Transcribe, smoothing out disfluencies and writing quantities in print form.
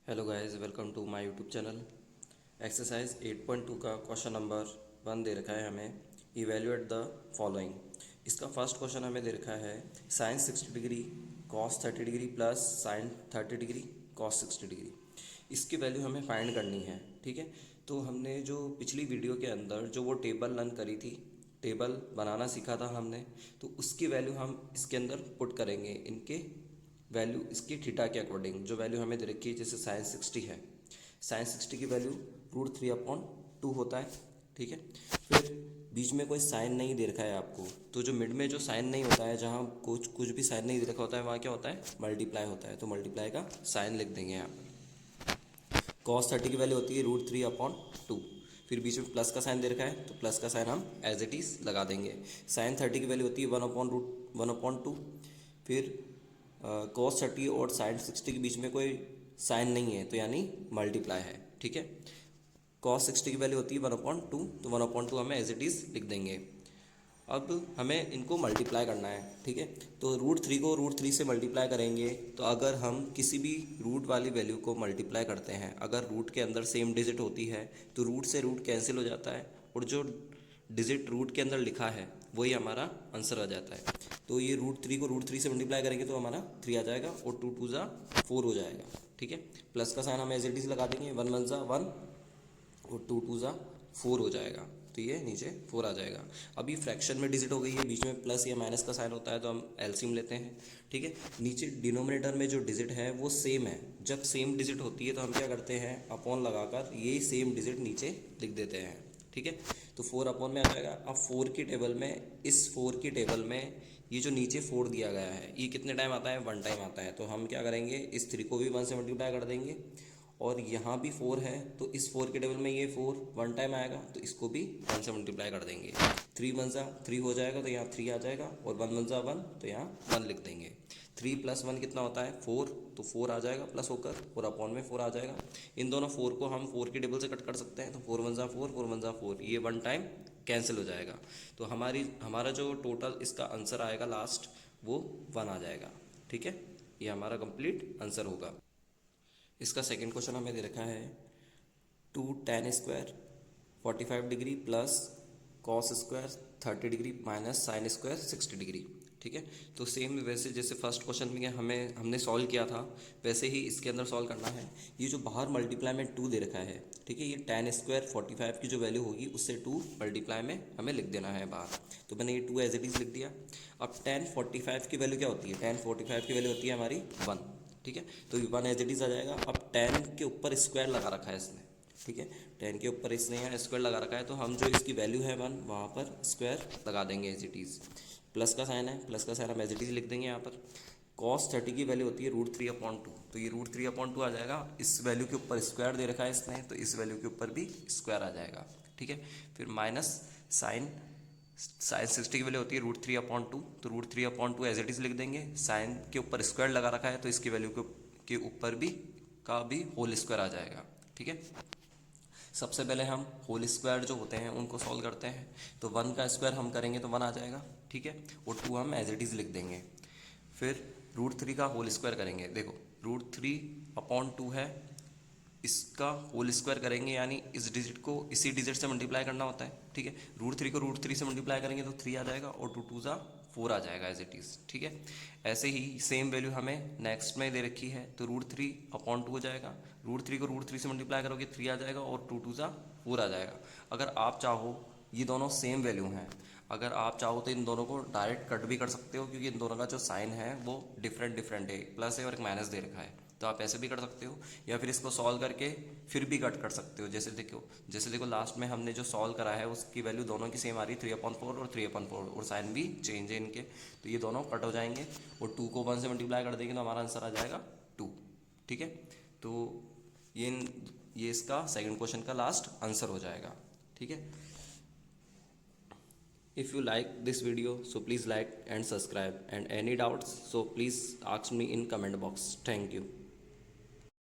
Hello guys, welcome to my YouTube channel. Exercise 8.2 का question number 1 दे रखा है हमें। Evaluate the following. इसका फर्स्ट क्वेश्चन हमें दे रखा है sine 60 degree cos 30 degree plus sine 30 degree cos 60 degree. इसकी वैल्यू हमें फाइंड करनी है। ठीक है, तो हमने जो पिछली वीडियो के अंदर जो वो टेबल रन करी थी, टेबल बनाना सीखा था हमने, तो उसकी वैल्यू हम इसके अंदर पुट करेंगे। इनके वैल्यू इसकी थीटा के अकॉर्डिंग जो वैल्यू हमें दे रखी है, जैसे साइन 60 है, साइन 60 की वैल्यू √3/2 होता है। ठीक है, फिर बीच में कोई साइन नहीं दे रखा है आपको, तो जो मिड में जो साइन नहीं होता है, जहाँ कुछ कुछ भी साइन नहीं दे रखा होता है, वहाँ क्या होता है, मल्टीप्लाई होता है। तो मल्टीप्लाई का साइन लिख देंगे यहाँ पर। कॉस 30 की वैल्यू होती है √3/2। फिर बीच में प्लस का साइन दे रखा है, तो प्लस का साइन हम एज इट इज़ लगा देंगे। साइन 30 की वैल्यू होती है 1/√1/2। फिर कॉस 30 और साइन 60 के बीच में कोई साइन नहीं है, तो यानी मल्टीप्लाई है। ठीक है, कॉस 60 की वैल्यू होती है 1/2, तो 1/2 हमें एज इट इज़ लिख देंगे। अब हमें इनको मल्टीप्लाई करना है। ठीक है, तो √3 को √3 से मल्टीप्लाई करेंगे, तो अगर हम किसी भी रूट वाली वैल्यू को मल्टीप्लाई करते हैं, अगर रूट के अंदर सेम डिजिट होती है, तो रूट से रूट कैंसिल हो जाता है, और जो डिजिट रूट के अंदर लिखा है वही हमारा आंसर आ जाता है। तो ये √3 को √3 से मल्टीप्लाई करेंगे तो हमारा 3 आ जाएगा, और 2 2 ज़ा 4 हो जाएगा। ठीक है, प्लस का साइन हम एज इट इज़ लगा देंगे, 1 1 ज़ा 1 और 2 2 ज़ा 4 हो जाएगा, तो ये नीचे 4 आ जाएगा। अभी फ्रैक्शन में डिजिट हो गई है, बीच में प्लस या माइनस का साइन होता है, तो हम एलसीएम लेते हैं। ठीक है, नीचे डिनोमिनेटर में जो डिजिट है वो सेम है। जब सेम डिजिट होती है तो हम क्या करते हैं, अपॉन लगाकर ये सेम डिजिट नीचे लिख देते हैं। ठीक है, तो 4 अपॉन में आ जाएगा। अब 4 की टेबल में, इस 4 की टेबल में ये जो नीचे 4 दिया गया है, ये कितने टाइम आता है, 1 टाइम आता है। तो हम क्या करेंगे, इस 3 को भी 1 से मल्टीप्लाई कर देंगे, और यहाँ भी 4 है, तो इस 4 के टेबल में ये 4 1 टाइम आएगा, तो इसको भी 1 से मल्टीप्लाई कर देंगे। 3 1 ज़ा 3 हो जाएगा, तो यहाँ 3 आ जाएगा, और 1 1 ज़ा 1, तो यहाँ 1 लिख देंगे। 3 + 1 कितना होता है, 4, तो 4 आ जाएगा प्लस होकर, और अपॉन में 4 आ जाएगा। इन दोनों 4 को हम 4 की टेबल से कट कर सकते हैं, तो 4 1 ज़ा 4, 4 1 ज़ा 4, ये 1 टाइम कैंसिल हो जाएगा। तो हमारा जो टोटल इसका आंसर आएगा लास्ट, वो 1 आ जाएगा। ठीक है, ये हमारा कंप्लीट आंसर होगा। इसका सेकंड क्वेश्चन हमें दे रखा है 2 tan square 45 degree plus cos square 30 degree minus sine square 60 degree. ठीक है, तो सेम वैसे जैसे फर्स्ट क्वेश्चन में हमने सॉल्व किया था, वैसे ही इसके अंदर सॉल्व करना है। ये जो बाहर मल्टीप्लाई में 2 दे रखा है, ठीक है, ये tan स्क्वायर 45 की जो वैल्यू होगी उससे 2 मल्टीप्लाई में हमें लिख देना है बाहर। तो मैंने ये 2 एज इट इज़ लिख दिया। अब tan 45 की वैल्यू क्या होती है, tan 45 की वैल्यू होती है हमारी 1। ठीक है, तो 1 एज इट इज़ आ जाएगा। अब tan के ऊपर स्क्वायर लगा रखा है इसने। ठीक है, 10 के ऊपर इसने यहाँ स्क्वायर लगा रखा है, तो हम जो इसकी वैल्यू है 1, वहाँ पर स्क्वायर लगा देंगे एज इट इज़। प्लस का साइन है, प्लस का साइन हम एज इट इज़ लिख देंगे यहाँ पर। कॉस 30 की वैल्यू होती है √3/2, तो ये √3/2 आ जाएगा। इस वैल्यू के ऊपर स्क्वायर दे रखा है इसने, तो इस वैल्यू के ऊपर भी स्क्वायर आ जाएगा। ठीक है, फिर माइनस साइन साइन 60 की वैल्यू होती है √3/2, तो √3/2 एज इट इज़ लिख देंगे। साइन के ऊपर स्क्वायर लगा रखा है, तो इसकी वैल्यू के ऊपर भी होल स्क्वायर आ जाएगा। ठीक है, सबसे पहले हम होल स्क्वायर जो होते हैं उनको सॉल्व करते हैं। तो 1 का स्क्वायर हम करेंगे तो 1 आ जाएगा। ठीक है, और 2 हम एज इट इज़ लिख देंगे। फिर √3 का होल स्क्वायर करेंगे। देखो, √3/2 है, इसका होल स्क्वायर करेंगे, यानी इस डिजिट को इसी डिजिट से मल्टीप्लाई करना होता है। ठीक है, √3 को √3 से मल्टीप्लाई करेंगे तो 3 आ जाएगा, और 2 2 ज़ा 4 आ जाएगा एज इट इज़। ठीक है, ऐसे ही सेम वैल्यू हमें नेक्स्ट में दे रखी है, तो √3/2 हो जाएगा। √3 को √3 से मल्टीप्लाई करोगे 3 आ जाएगा, और 2 2 ज़ा 4 आ जाएगा। अगर आप चाहो, ये दोनों सेम वैल्यू हैं, अगर आप चाहो तो इन दोनों को डायरेक्ट कट भी कर सकते हो, क्योंकि इन दोनों का जो साइन है वो डिफरेंट डिफरेंट है, प्लस है और एक माइनस दे रखा है, तो आप ऐसे भी कर सकते हो, या फिर इसको सॉल्व करके फिर भी कट कर सकते हो। जैसे देखो लास्ट में हमने जो सॉल्व करा है उसकी वैल्यू दोनों की सेम आ रही है, 3/4 और 3/4, और साइन भी चेंज है इनके, तो ये दोनों कट हो जाएंगे, और 2 को 1 से मल्टीप्लाई कर देंगे तो हमारा आंसर आ जाएगा 2। ठीक है, तो ये ये इसका सेकंड क्वेश्चन का लास्ट आंसर हो जाएगा। ठीक है, if you like this video, so please like and subscribe, and any doubts, so please ask me in comment box. Thank you.